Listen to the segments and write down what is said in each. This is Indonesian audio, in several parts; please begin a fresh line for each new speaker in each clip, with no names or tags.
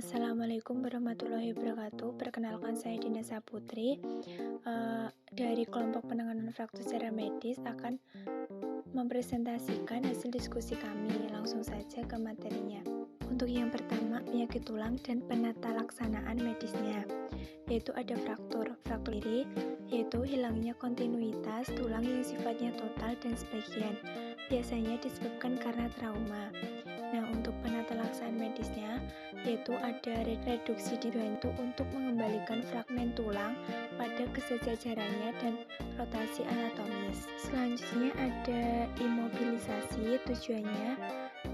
Assalamualaikum warahmatullahi wabarakatuh. Perkenalkan saya Dinda Saputri dari kelompok penanganan fraktur secara medis akan mempresentasikan hasil diskusi kami. Langsung saja ke materinya. Untuk yang pertama, penyakit tulang dan penata laksanaan medisnya, yaitu ada fraktur. Fraktur ini yaitu hilangnya kontinuitas tulang yang sifatnya total dan sebagian. Biasanya disebabkan karena trauma. Nah, untuk penata laksanaan medisnya, yaitu ada reduksi dibantu untuk mengembalikan fragmen tulang pada kesejajarannya dan rotasi anatomis. Selanjutnya ada imobilisasi, tujuannya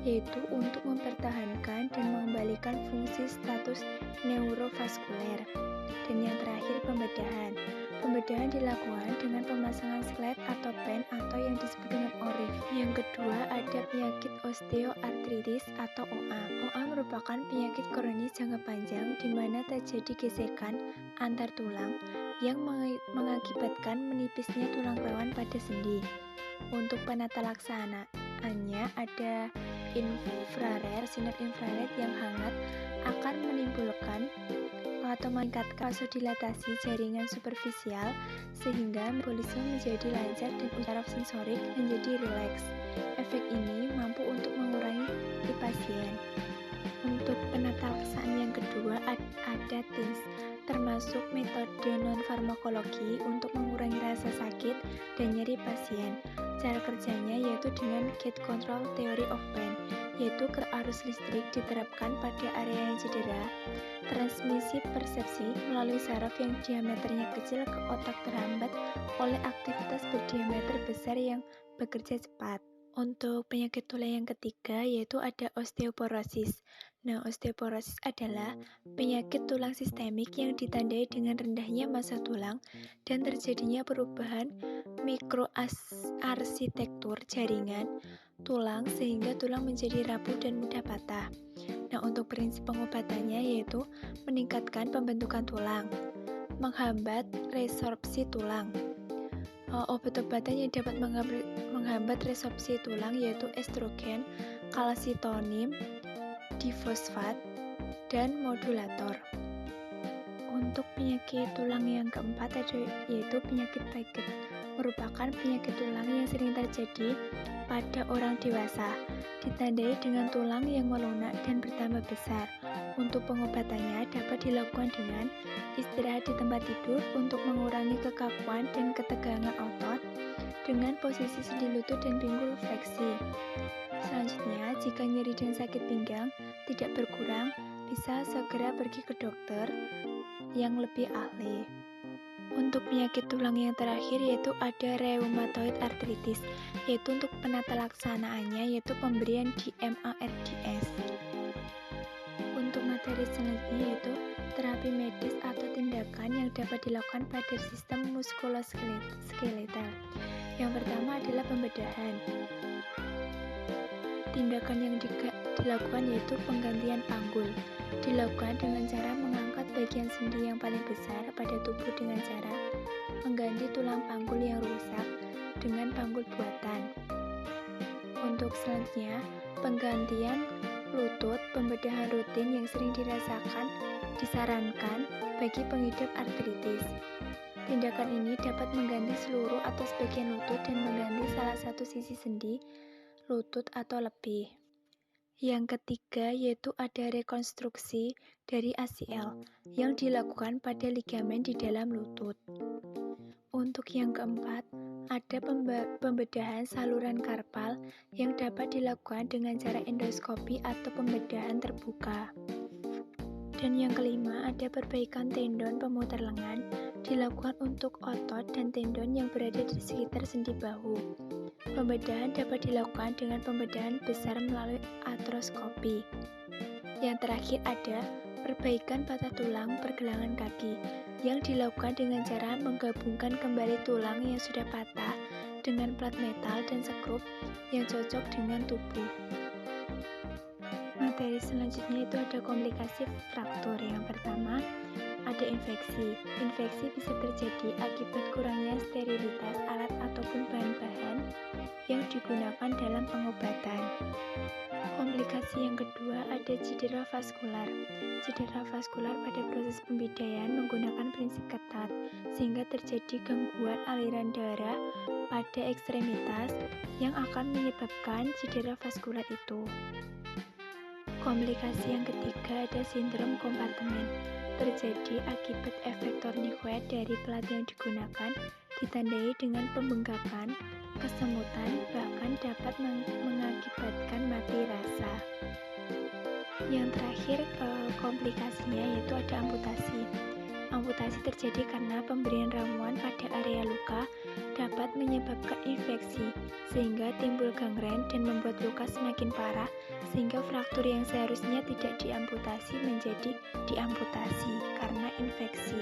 yaitu untuk mempertahankan dan mengembalikan fungsi status neurovaskuler. Dan yang terakhir pembedahan. Pembedahan dilakukan dengan pemasangan slet atau pen atau yang disebut dengan ORIF. Yang kedua ada penyakit osteoartritis atau OA. OA merupakan penyakit kronis jangka panjang di mana terjadi gesekan antar tulang yang mengakibatkan menipisnya tulang rawan pada sendi. Untuk penata laksanaannya ada sinar infrared yang hangat akan menimbulkan atau meningkatkan vasodilatasi jaringan superficial sehingga metabolisme menjadi lancar dan saraf sensorik menjadi rileks. Efek ini mampu untuk mengurangi di pasien. Untuk penata laksanaan yang kedua ada TINS, termasuk metode non-farmakologi untuk mengurangi rasa sakit dan nyeri pasien. Cara kerjanya yaitu dengan gate control theory of pain, yaitu arus listrik diterapkan pada area yang cedera. Transmisi persepsi melalui saraf yang diameternya kecil ke otak terhambat oleh aktivitas berdiameter besar yang bekerja cepat. Untuk penyakit tulang yang ketiga yaitu ada osteoporosis. Nah, osteoporosis adalah penyakit tulang sistemik yang ditandai dengan rendahnya massa tulang dan terjadinya perubahan mikroarsitektur jaringan tulang sehingga tulang menjadi rapuh dan mudah patah. Nah, untuk prinsip pengobatannya yaitu meningkatkan pembentukan tulang, menghambat resorpsi tulang. Obat-obatan yang dapat menghambat resorpsi tulang yaitu estrogen, kalsitonin, difosfat, dan modulator. Untuk penyakit tulang yang keempat yaitu penyakit Paget, merupakan penyakit tulang yang sering terjadi pada orang dewasa, ditandai dengan tulang yang melunak dan bertambah besar. Untuk pengobatannya dapat dilakukan dengan istirahat di tempat tidur untuk mengurangi kekakuan dan ketegangan otot dengan posisi sendi lutut dan pinggul fleksi. Selanjutnya, jika nyeri dan sakit pinggang tidak berkurang, bisa segera pergi ke dokter yang lebih ahli. Untuk penyakit tulang yang terakhir yaitu ada rheumatoid arthritis, yaitu untuk penata laksanaannya yaitu pemberian DMARDS. Untuk materi selanjutnya yaitu terapi medis atau tindakan yang dapat dilakukan pada sistem muskuloskeletal. Yang pertama adalah pembedahan. Tindakan yang dilakukan yaitu penggantian panggul. Dilakukan dengan cara mengangkat bagian sendi yang paling besar pada tubuh dengan cara mengganti tulang panggul yang rusak dengan panggul buatan. Untuk selanjutnya, penggantian lutut, pembedahan rutin yang sering disarankan bagi pengidap artritis. Tindakan ini dapat mengganti seluruh atau sebagian lutut dan mengganti salah satu sisi sendi lutut atau lebih. Yang ketiga yaitu ada rekonstruksi dari ACL yang dilakukan pada ligamen di dalam lutut. Untuk yang keempat, ada pembedahan saluran karpal yang dapat dilakukan dengan cara endoskopi atau pembedahan terbuka. Dan yang kelima, ada perbaikan tendon pemutar lengan dilakukan untuk otot dan tendon yang berada di sekitar sendi bahu. Pembedahan dapat dilakukan dengan pembedahan besar melalui artroskopi. Yang terakhir ada perbaikan patah tulang pergelangan kaki yang dilakukan dengan cara menggabungkan kembali tulang yang sudah patah dengan plat metal dan skrup yang cocok dengan tubuh. Materi selanjutnya itu ada komplikasi fraktur. Yang pertama ada infeksi. Infeksi bisa terjadi akibat kurangnya sterilitas alat ataupun bahan-bahan yang digunakan dalam pengobatan. Komplikasi yang kedua ada cedera vaskular. Cedera vaskular pada proses pembidayaan menggunakan prinsip ketat, sehingga terjadi gangguan aliran darah pada ekstremitas yang akan menyebabkan cedera vaskular itu. Komplikasi yang ketiga ada sindrom kompartemen. Terjadi akibat efek tourniquet dari pelat yang digunakan, ditandai dengan pembengkakan, kesemutan, bahkan dapat mengakibatkan mati rasa. Yang terakhir, komplikasinya yaitu ada amputasi. Amputasi terjadi karena pemberian ramuan pada area luka dapat menyebabkan infeksi, sehingga timbul gangren dan membuat luka semakin parah, sehingga fraktur yang seharusnya tidak diamputasi menjadi diamputasi karena infeksi.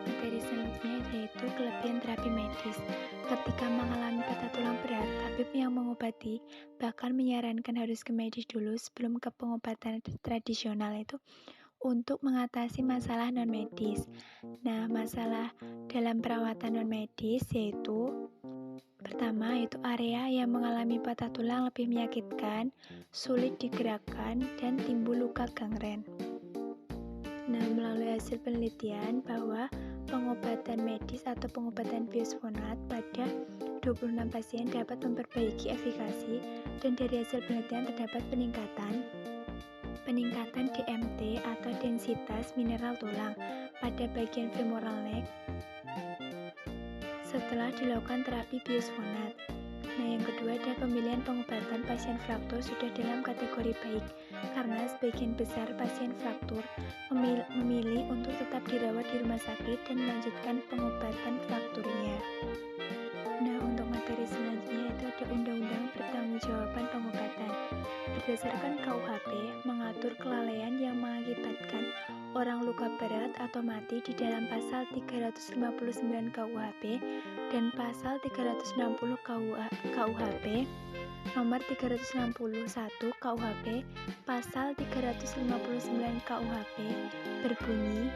Materi selanjutnya yaitu kelebihan terapi medis. Ketika mengalami patah tulang berat, tabib yang mengobati bahkan menyarankan harus ke medis dulu sebelum ke pengobatan tradisional itu untuk mengatasi masalah non-medis. Nah, masalah dalam perawatan non-medis yaitu pertama, yaitu area yang mengalami patah tulang lebih menyakitkan, sulit digerakkan, dan timbul luka gangren. Nah, melalui hasil penelitian bahwa pengobatan medis atau pengobatan biosfonat pada 26 pasien dapat memperbaiki efikasi, dan dari hasil penelitian terdapat peningkatan DMT atau densitas mineral tulang pada bagian femoral neck setelah dilakukan terapi biosfonat. Nah, yang kedua ada pemilihan pengobatan pasien fraktur sudah dalam kategori baik, karena sebagian besar pasien fraktur memilih untuk tetap dirawat di rumah sakit dan melanjutkan pengobatan frakturnya. Nah, untuk materi selanjutnya itu ada Undang-Undang Pertanggungjawaban Pengobatan. Berdasarkan KUHP, mengatur kelalaian yang mengakibatkan orang luka berat atau mati di dalam pasal 359 KUHP dan pasal 360 KUHP, nomor 361 KUHP, pasal 359 KUHP berbunyi,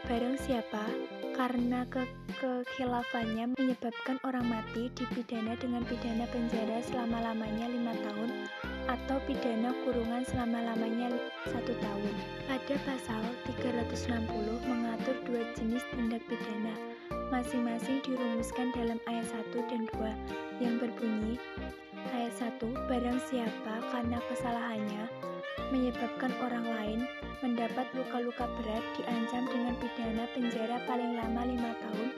barang siapa karena kekhilafannya menyebabkan orang mati dipidana dengan pidana penjara selama-lamanya 5 tahun atau pidana kurungan selama-lamanya 1 tahun. Pada pasal 360 mengatur dua jenis tindak pidana, masing-masing dirumuskan dalam ayat 1 dan 2 yang berbunyi, ayat 1, barang siapa karena kesalahannya menyebabkan orang lain mendapat luka-luka berat diancam dengan pidana penjara paling lama 5 tahun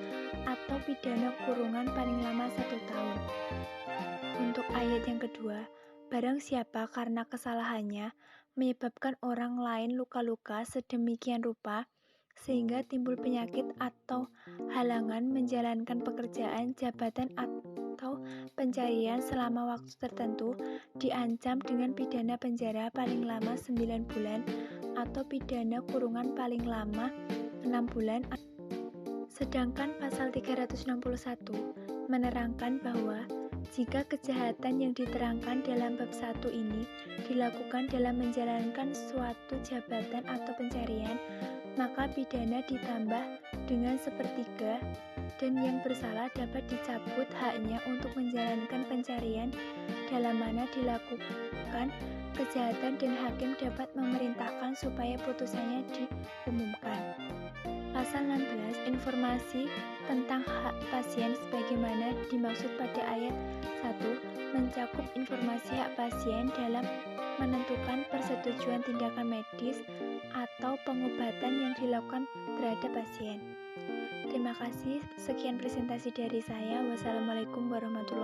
atau pidana kurungan paling lama 1 tahun. Untuk ayat yang kedua, barang siapa karena kesalahannya menyebabkan orang lain luka-luka sedemikian rupa sehingga timbul penyakit atau halangan menjalankan pekerjaan, jabatan, atau pencarian selama waktu tertentu diancam dengan pidana penjara paling lama 9 bulan atau pidana kurungan paling lama 6 bulan. Sedangkan pasal 361 menerangkan bahwa jika kejahatan yang diterangkan dalam bab 1 ini dilakukan dalam menjalankan suatu jabatan atau pencarian, maka pidana ditambah dengan 1/3 dan yang bersalah dapat dicabut haknya untuk menjalankan pencarian dalam mana dilakukan kejahatan dan hakim dapat memerintahkan supaya putusannya diumumkan. Pasal 16, informasi tentang hak pasien sebagaimana dimaksud pada ayat 1 mencakup informasi hak pasien dalam menentukan persetujuan tindakan medis atau pengobatan yang dilakukan terhadap pasien. Terima kasih, sekian presentasi dari saya. Wassalamualaikum warahmatullahi wabarakatuh.